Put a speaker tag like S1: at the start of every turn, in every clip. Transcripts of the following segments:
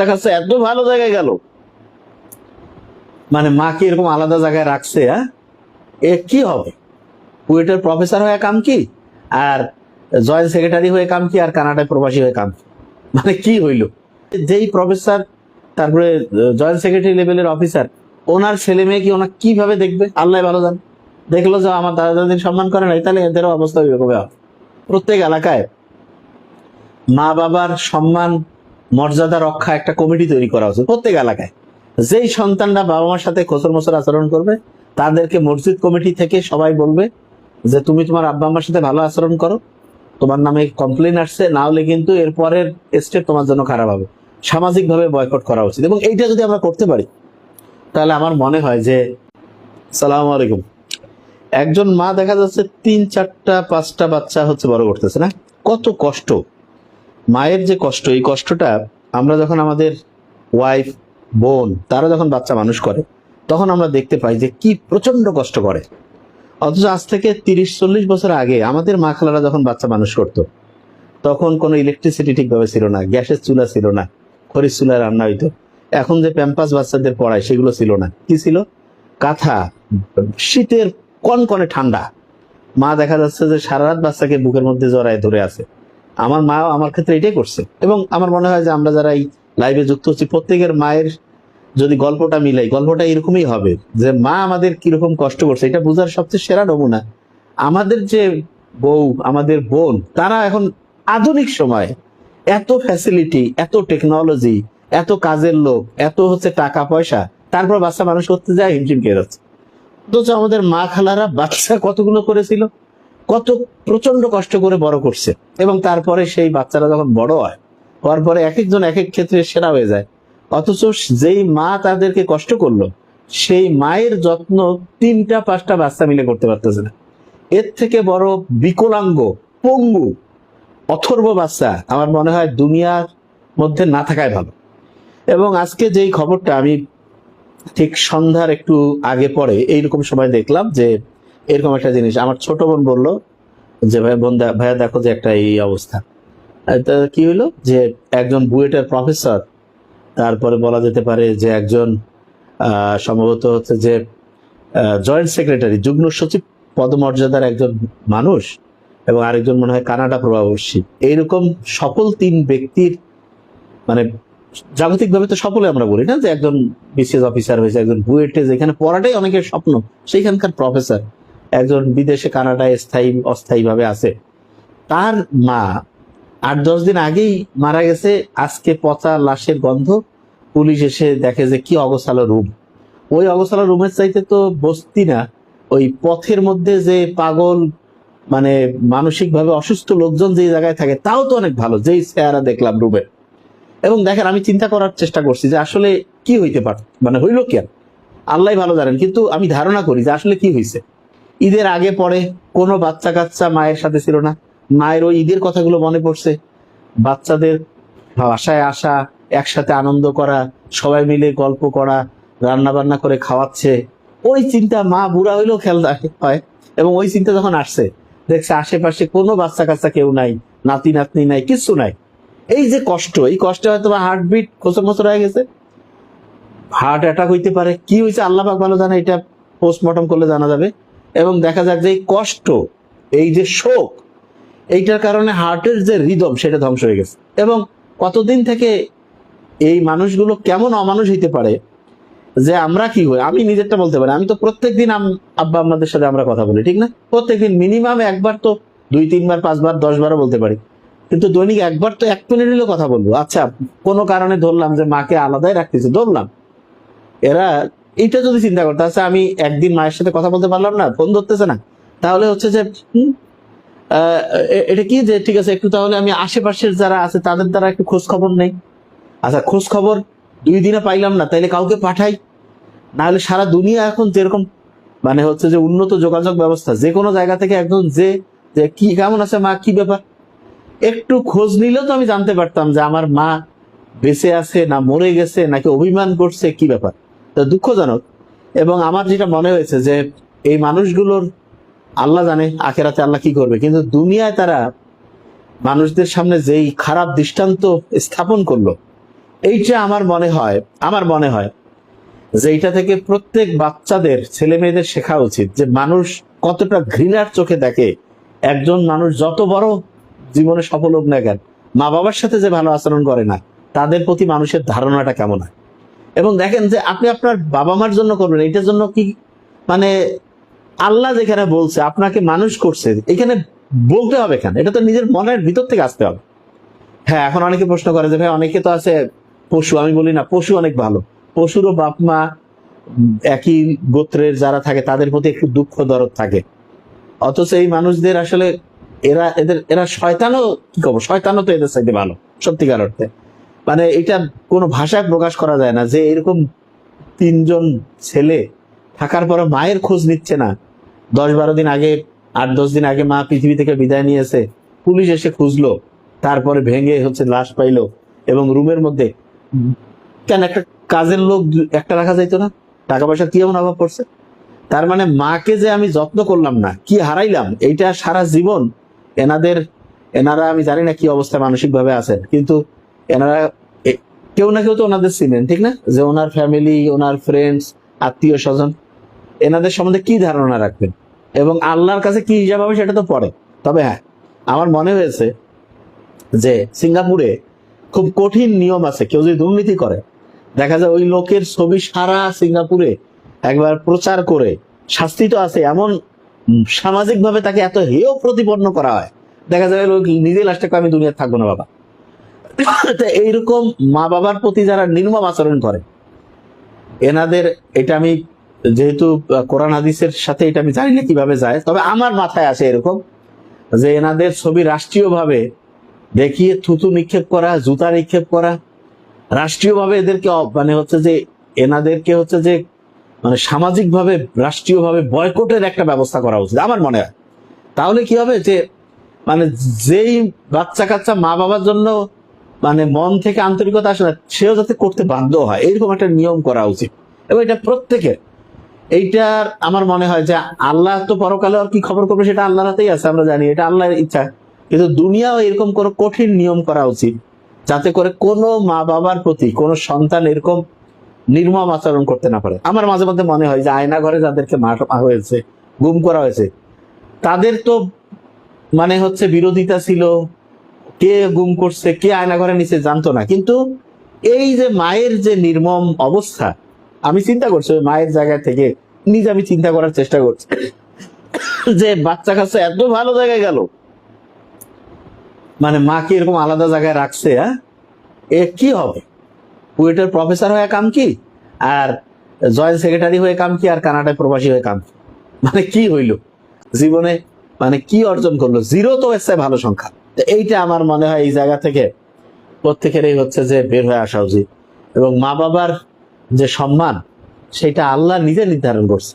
S1: কাছে এত ভালো জায়গায় গেল, মানে মাকে এরকম আলাদা জায়গায় রাখছে। এ কি হবে? কুয়েটের প্রফেসর হয়ে কাম কি, আর জয়েন্ট সেক্রেটারি হয়ে কাম কি, আর কানাডায় প্রবাসী হয়ে কাম কি? মানে কি হইল? যেই প্রফেসর তারপরে জয়েন্ট সেক্রেটারি লেভেলের অফিসার, ওনার ছেলে মেয়ে কি ওনার কিভাবে দেখবে আল্লাহ ভালো জান। দেখলো যে আমার দাদা দাদির সম্মান করে নাই, তাহলে এদেরও অবস্থা ওইরকম হবে। প্রত্যেক এলাকায় মা বাবার সম্মান মর্যাদা রক্ষা একটা কমিটি তৈরি করা উচিত প্রত্যেক এলাকায়। যেই সন্তানরা বাবা মার সাথে খোসর মোসর আচরণ করবে, তাদেরকে মসজিদ কমিটি থেকে সবাই বলবে যে তুমি তোমার আব্বা আম্মার সাথে ভালো আচরণ করো, তোমার নামে কমপ্লেন আসছে, না হলে কিন্তু এরপরের স্টেপ তোমার জন্য খারাপ হবে। সামাজিকভাবে বয়কট করা উচিত। এবং এইটা যদি আমরা করতে পারি, তাহলে আমার মনে হয় যে, সালাম আলাইকুম, একজন মা দেখা যাচ্ছে 3, 4, 5টা বাচ্চা হচ্ছে বড় করতেছে না, কত কষ্ট। মায়ের যে কষ্ট, এই কষ্টটা আমরা যখন আমাদের ওয়াইফ বোন তারা যখন বাচ্চা মানুষ করে, তখন আমরা দেখতে পাই যে কি প্রচন্ড কষ্ট করে। অথচ আজ থেকে 30-40 বছর আগে আমাদের মা খালারা যখন বাচ্চা মানুষ করতো, তখন কোনো ইলেকট্রিসিটি ঠিকভাবে ছিল না, গ্যাসের চুলা ছিল না, খরির চুলায় রান্না হইতো। এখন যে প্যাম্পাস বাচ্চাদের পড়ায় সেগুলো ছিল না। কি ছিল? কাঁথা, শীতের কনকনে ঠান্ডা। মা দেখা যাচ্ছে যে সারা রাত বাচ্চাকে বুকের মধ্যে জড়ায় ধরে আছে। আমার মা আমার ক্ষেত্রে এটাই করছে। এবং আমার মনে হয় যে আমরা যারা এই লাইভে যুক্ত হচ্ছি, প্রত্যেকের মায়ের যদি গল্পটা মিলাই, গল্পটা এরকমই হবে যে মা আমাদের কিরকম কষ্ট করছে। এটা বোঝার সবচেয়ে সেরা নমুনা আমাদের যে বউ, আমাদের বোন, তারা এখন আধুনিক সময় এত ফ্যাসিলিটি, এত টেকনোলজি, এত কাজের লোক, এত হচ্ছে টাকা পয়সা, তারপর বাচ্চা মানুষ করতে যায় হিমশিম খেয়ে যাচ্ছে। অথচ আমাদের মা খালারা বাচ্চা কতগুলো করেছিল, কত প্রচন্ড কষ্ট করে বড় করছে। এবং তারপরে সেই বাচ্চারা যখন বড় হয়, হওয়ার পরে এক একজন এক এক ক্ষেত্রে সেরা হয়ে যায়। অথচ যেই মা তাদেরকে কষ্ট করলো, সেই মায়ের যত্ন 3টা 5টা বাচ্চা মিলে করতে পারতেছে না। এর থেকে বড় বিকলাঙ্গ, পঙ্গু, অথর্ব বাচ্চা আমার মনে হয় দুনিয়ার মধ্যে না থাকাই ভালো। এবং আজকে যেই খবরটা আমি ঠিক সন্ধ্যার একটু আগে পরে এইরকম সময় দেখলাম যে এরকম একটা জিনিস, আমার ছোট বোন বললো যে ভাইয়া দেখো যে একটা এই অবস্থা। কি হইলো যে একজন বুয়েটের প্রফেসর, তারপরে বলা যেতে পারে যে একজন সম্ভবত হচ্ছে যে জয়েন্ট সেক্রেটারি, যুগ্ম সচিব পদমর্যাদার একজন মানুষ, এবং আরেকজন মনে হয় কানাডা প্রবাসী, এইরকম সকল 3 ব্যক্তির, মানে জাগতিকভাবে তো সকলে আমরা বলি না যে একজন বিসিএস অফিসার হয়েছে, একজন বুয়েটে যেখানে পড়াটাই অনেকের স্বপ্ন, সেইখানকার প্রফেসর, একজন বিদেশে কানাডায় স্থায়ী অস্থায়ী ভাবে আছে, তার মা 8-10 দিন আগেই মারা গেছে। আজকে পচা লাশের গন্ধ, পুলিশ এসে দেখে যে কি অগোছালো রুম। ওই অগোছালো রুমের চাইতে তো বস্তি না, ওই পথের মধ্যে যে পাগল, মানে মানসিক ভাবে অসুস্থ লোকজন যে জায়গায় থাকে, তাও তো অনেক ভালো, যেই চেহারা দেখলাম রুমে। এবং দেখেন, আমি চিন্তা করার চেষ্টা করছি যে আসলে কি হইতে পারে, মানে হইলো কেন, আল্লাহ ভালো জানেন। কিন্তু আমি ধারণা করি যে আসলে কি হয়েছে। ঈদের আগে পরে কোনো বাচ্চা কাচ্চা মায়ের সাথে ছিল না, মায়ের ওই ঈদের কথাগুলো মনে পড়ছে, বাচ্চাদের বাসায় আসা, একসাথে আনন্দ করা, সবাই মিলে গল্প করা, রান্না বান্না করে খাওয়াচ্ছে, ওই চিন্তা, মা বুড়া হইলেও খেয়াল হয়। এবং ওই চিন্তা যখন আসছে, দেখছে আশেপাশে কোনো বাচ্চা কাচ্চা কেউ নাই, নাতি নাতনি নাই, কিচ্ছু নাই। এই যে কষ্ট, এই কষ্টে হয়তো হার্টবিট খোঁচর মোচর হয়ে গেছে, হার্ট অ্যাটাক হইতে পারে, কি হয়েছে আল্লাহ পাক ভালো জানে, এটা পোস্টমর্টম করলে জানা যাবে। এবং দেখা যাক যে এই কষ্ট, এই যে শোক, এইটার কারণে হার্টের যে রিদম সেটা ধ্বংস হয়ে গেছে। এবং কতদিন থেকে এই মানুষগুলো কেমন অমানুষ হইতে পারে যে আমরা কি হই, আমি নিজেরটা বলতে পারি। আমি তো প্রত্যেকদিন আব্বা আম্মাদের সাথে আমরা কথা বলি, ঠিক না? প্রত্যেকদিন মিনিমাম একবার তো, 2-3 বার 5 বার 10 বারও বলতে পারি। কিন্তু দৈনিক একবার তো 1 মিনিট হলেও কথা বলবো। আচ্ছা, কোনো কারণে ধরলাম যে মাকে আলাদাই রাখতেছি, ধরলাম, এরা এইটা যদি চিন্তা করতে, আচ্ছা আমি একদিন মায়ের সাথে কথা বলতে পারলাম না, ফোন ধরতেছে না, তাহলে হচ্ছে যে এটা কি যে ঠিক আছে, একটু তাহলে আমি আশেপাশের যারা আছে তাদের দ্বারা একটু খোঁজ খবর নেই। আচ্ছা, খোঁজ খবর 2 দিনে পাইলাম না, তাইলে কাউকে পাঠাই। না হলে সারা দুনিয়া এখন যেরকম মানে হচ্ছে যে উন্নত যোগাযোগ ব্যবস্থা, যে কোনো জায়গা থেকে একজন যে কি কেমন আছে মা, কি ব্যাপার, একটু খোঁজ নিলেও তো আমি জানতে পারতাম যে আমার মা বেঁচে আছে না মরে গেছে, নাকি অভিমান করছে, কি ব্যাপার। তো দুঃখজনক। এবং আমার যেটা মনে হয়েছে যে এই মানুষগুলোর আল্লাহ জানে আখেরাতে আল্লাহ কি করবে, কিন্তু দুনিয়ায় তারা মানুষদের সামনে যেই খারাপ দৃষ্টান্ত স্থাপন করলো, এইটা আমার মনে হয় যে এইটা থেকে প্রত্যেক বাচ্চাদের, ছেলে মেয়েদের শেখা উচিত যে মানুষ কতটা ঘৃণার চোখে দেখে। একজন মানুষ যত বড় জীবনে সফল হোক না কেন, মা বাবার সাথে যে ভালো আচরণ করে না, তাদের প্রতি মানুষের ধারণাটা কেমন হয়। এবং দেখেন যে আপনি আপনার বাবা মার জন্য করবেন, এটার জন্য কি মানে আল্লাহ যেখানে বলছে আপনাকে মানুষ করছে, এখানে বলতে হবে কেন? এটা তো নিজের মনের ভিতর থেকে আসতে হবে। হ্যাঁ, এখন অনেকে প্রশ্ন করে যে ভাই অনেকে তো আছে পশু, আমি বলি না, পশু অনেক ভালো। পশুরও বাপ মা একই গোত্রের যারা থাকে তাদের প্রতি একটু দুঃখ দরদ থাকে, অথচ এই মানুষদের আসলে এরা শয়তানও, কি করবো, শয়তানও তো এদের চাইতে ভালো সত্যিকার অর্থে। মানে এটা কোনো ভাষায় প্রকাশ করা যায় না যে এরকম তিনজন ছেলে থাকার পরে মায়ের খোঁজ নিচ্ছে না। 10-12 দিন আগে, 8-10 দিন আগে মা পৃথিবী থেকে বিদায় নিয়েছে, পুলিশ এসে খুঁজলো, তারপরে ভেঙে লাশ পাইলো, এবং রুমের মধ্যে কেন একটা কাজের লোক একটা রাখা যাইতো না? টাকা পয়সা কি এমন অভাব পড়ছে? তার মানে মাকে যে আমি যত্ন করলাম না, কি হারাইলাম, এইটা সারা জীবন এনারা আমি জানি না কি অবস্থায় মানসিক ভাবে আছেন, কিন্তু এনারা কেউ না কেউ তো ওনাদের চিনেন, ঠিক না? যে ওনার ফ্যামিলি, ওনার ফ্রেন্ডস, আত্মীয় স্বজন, এনাদের সম্বন্ধে কি ধারণা রাখবেন এবং আল্লাহর কাছে কি হিসাব হবে সেটা তো পরে। তবে হ্যাঁ, আমার মনে হয়েছে যে সিঙ্গাপুরে খুব কঠিন নিয়ম আছে। কেউ যদি দুর্নীতি করে, দেখা যায় ওই লোকের ছবি সারা সিঙ্গাপুরে একবার প্রচার করে, শাস্তি তো আছে, এমন সামাজিক ভাবে তাকে এত হেয় প্রতিপন্ন করা হয়, দেখা যায় লোক নিজে লাস্টে আমি দুনিয়া থাকবো না বাবা। তো এইরকম মা বাবার প্রতি যারা নির্মম আচরণ করে, এনাদের, এটা আমি যেহেতু কোরআন হাদিসের সাথে এটা আমি জানি না কিভাবে যায়, তবে আমার মাথায় আসে এরকম যে এনাদের ছবি রাষ্ট্রীয়ভাবে দেখিয়ে থুতু নিক্ষেপ করা, জুতা নিক্ষেপ করা, রাষ্ট্রীয়ভাবে এদেরকে এনাদেরকে মানে সামাজিকভাবে, রাষ্ট্রীয়ভাবে বয়কটের একটা ব্যবস্থা করা উচিত আমার মনে হয়। তাহলে কি হবে যে মানে যেই বাচ্চা কাচ্চা মা বাবার জন্য মানে মন থেকে আন্তরিকতা আসে না, সেও যাতে করতে বাধ্য হয়, এরকম একটা নিয়ম করা উচিত। এবং এটা প্রত্যেকের, এইটার আমার মনে হয় যে আল্লাহ তো পরকালে আর কি খবর করবে সেটা আল্লাহর হাতেই আছে, আমরা জানি এটা আল্লাহর ইচ্ছা, কিন্তু দুনিয়াও এরকম কোনো কঠিন নিয়ম করা উচিত যাতে করে কোনো মা বাবার প্রতি কোনো সন্তান এরকম নির্মম আচরণ করতে না পারে। আমার মাঝে মধ্যে মনে হয় যে আয়না ঘরে যাদেরকে মারা হয়েছে, গুম করা হয়েছে, তাদের তো মানে বিরোধিতা ছিল, কে গুম করছে, কে আয়না ঘরে নিচে জানতো না, কিন্তু এই যে মায়ের যে নির্মম অবস্থা, আমি চিন্তা করছি ওই মায়ের জায়গা থেকে, নিজে আমি চিন্তা করার চেষ্টা করছি যে বাচ্চা কাচ্চা এত ভালো জায়গায় গেল, মানে মাকে এরকম আলাদা জায়গায় রাখছে। হ্যাঁ, এ কি হবে? কুয়েটের প্রফেসর হয়ে কাম কি, আর জয়েন্ট সেক্রেটারি হয়ে কাম কি, আর কানাডায় প্রবাসী হয়ে কাম কি? মানে কি হইল জীবনে, মানে কি অর্জন করলো? জিরো তো এসছে ভালো সংখ্যা। তো এইটা আমার মনে হয় এই জায়গা থেকে প্রত্যেকেরই যে বের হয়ে আসা উচিত। এবং মা বাবার যে সম্মান, সেটা আল্লাহ নিজে নির্ধারণ করছে।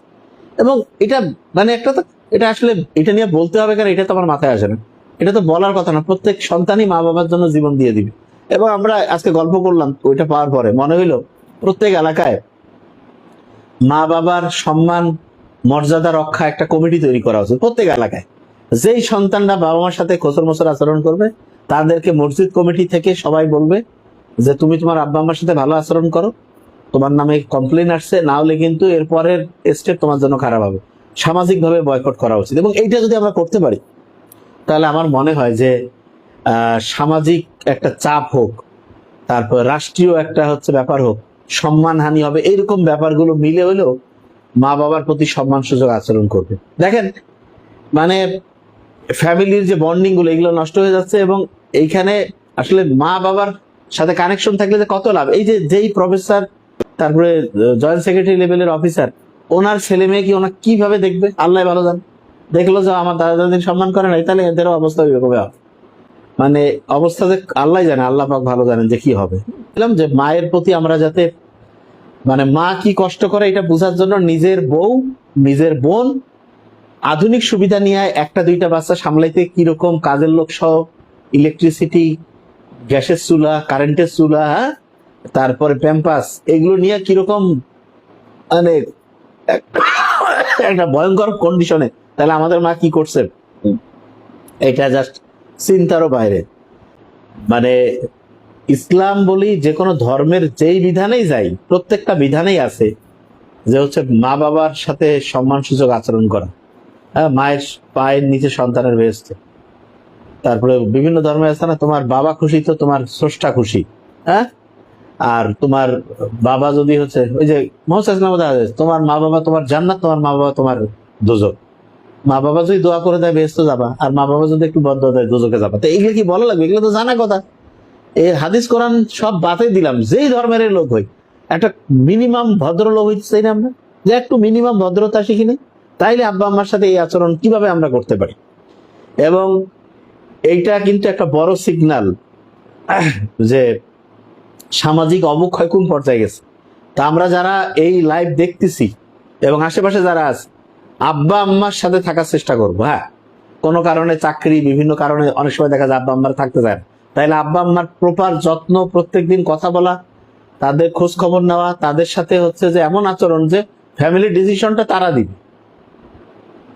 S1: এবং এটা মানে একটা তো, এটা আসলে এটা নিয়ে বলতে হবে কারণ এটা তো আমার মাথায় আসে না, এটা তো বলার কথা না। প্রত্যেক সন্তানই মা বাবার জন্য জীবন দিয়ে দিবে। এবং আমরা আজকে গল্প করলাম, ওইটা পাওয়ার পরে মনে হইলো প্রত্যেক এলাকায় মা বাবার সম্মান মর্যাদা রক্ষা একটা কমিটি তৈরি করা উচিত প্রত্যেক এলাকায়। যেই সন্তানরা বাবা মার সাথে খোসর মোসর আচরণ করবে, তাদেরকে মসজিদ কমিটি থেকে সবাই বলবে যে তুমি তোমার আব্বা আম্মার সাথে ভালো আচরণ করো, তোমার নামে কমপ্লেন আসছে, না হলে কিন্তু এরপরের স্টেপ তোমার জন্য খারাপ হবে। সামাজিকভাবে বয়কট করা উচিত। এবং এইটা যদি আমরা করতে পারি, তাহলে আমার মনে হয় যে সামাজিক একটা চাপ হোক, তারপর রাষ্ট্রীয় একটা ব্যাপার হোক, সম্মানহানি হবে, এইরকম ব্যাপারগুলো মিলে হলেও মা বাবার প্রতি সম্মান সুযোগ আচরণ করবে। দেখেন মানে ফ্যামিলির যে বন্ডিং গুলো, এগুলো নষ্ট হয়ে যাচ্ছে। এবং এইখানে আসলে মা বাবার সাথে কানেকশন থাকলে যে কত লাভ। এই যে যেই প্রফেসর, তারপরে জয়েন্ট সেক্রেটারি লেভেলের অফিসার, ওনার ছেলে মেয়ে কি ওনার কিভাবে দেখবে আল্লাহ ভালো জান। দেখলো যে আমার দাদা দাদির সম্মান করে নাই, তাহলে এদেরও অবস্থা ওইরকম হবে। মানে অবস্থা যে আল্লাহ জানে, আল্লাহ পাক ভালো জানেন যে কি হবে। বললাম যে মায়ের প্রতি আমরা যাতে, মানে মা কি কষ্ট করে এটা বোঝার জন্য নিজের বউ, নিজের বোন আধুনিক সুবিধা নিয়ে একটা দুইটা বাচ্চা সামলাইতে কিরকম, কাজের লোক সহ, ইলেকট্রিসিটি, গ্যাসের চুলা, কারেন্টের চুলা, হ্যাঁ, তারপরে প্যাম্পাস, এগুলো নিয়ে কিরকম মানে একটা ভয়ঙ্কর কন্ডিশনে, তাহলে আমাদের মা কি করছে এটা জাস্ট চিন্তারও বাইরে। মানে ইসলাম বলি যে কোনো ধর্মের যেই বিধানেই যাই, প্রত্যেকটা বিধানেই আছে যে হচ্ছে মা বাবার সাথে সম্মানসূচক আচরণ করা। হ্যাঁ, মায়ের পায়ের নিচে সন্তানের বেহেশত। তারপরে বিভিন্ন ধর্মে আছে না, তোমার বাবা খুশি তো তোমার স্রষ্টা খুশি। হ্যাঁ, আর তোমার বাবা যদি হচ্ছে ওই যে মোহাম্মদ, তোমার মা বাবা তোমার জান্নাত, তোমার মা বাবা তোমার দোজক। মা বাবা যদি দোয়া করে দেয় বেহেশতে যাবা, আর মা বাবা যদি একটু বদ্ধ দেয় দোজকে যাবা। তো এগুলো কি বলা লাগবে? এগুলো তো জানা কথা। এই হাদিস কোরআন সব বাতিল দিলাম, যেই ধর্মের লোক হই একটা মিনিমাম ভদ্রলোক হইতে চাই না আমরা, যে একটু মিনিমাম ভদ্রতা শিখিনি, তাইলে আব্বা আম্মার সাথে এই আচরণ কিভাবে আমরা করতে পারি? এবং এইটা কিন্তু একটা বড় সিগন্যাল যে সামাজিক অবক্ষয় কোন পর্যায়ে গেছে। তা আমরা যারা এই লাইভ দেখতেছি এবং আশেপাশে যারা আছে, আব্বা আম্মার সাথে থাকার চেষ্টা করবো। হ্যাঁ, কোনো কারণে চাকরি, বিভিন্ন কারণে অনেক সময় দেখা যায় আব্বা আম্মার থাকতে যায় না, তাইলে আব্বা আম্মার প্রপার যত্ন, প্রত্যেকদিন কথা বলা, তাদের খোঁজ খবর নেওয়া, তাদের সাথে হচ্ছে যে এমন আচরণ যে ফ্যামিলি ডিসিশনটা তারা দিবে।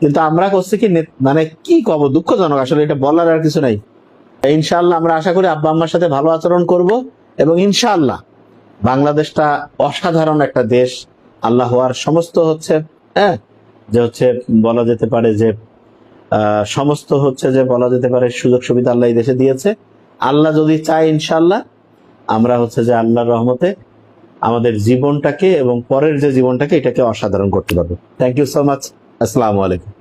S1: কিন্তু আমরা করছি কি, মানে কি কব, দুঃখজনক আসলে, এটা বলার আর কিছু নাই। ইনশাআল্লাহ আমরা আশা করি আব্বা আম্মার সাথে ভালো আচরণ করব, এবং ইনশাআল্লাহ বাংলাদেশটা অসাধারণ একটা দেশ। আল্লাহ হওয়ার সমস্ত হচ্ছে, হ্যাঁ, যে হচ্ছে বলা যেতে পারে যে সমস্ত হচ্ছে যে বলা যেতে পারে সুযোগ সুবিধা আল্লাহ এই দেশে দিয়েছে। আল্লাহ যদি চায় ইনশাআল্লাহ আমরা হচ্ছে যে আল্লাহর রহমতে আমাদের জীবনটাকে এবং পরের যে জীবনটাকে এটাকে অসাধারণ করতে পারবো। Thank you so much. আসসালামু আলাইকুম।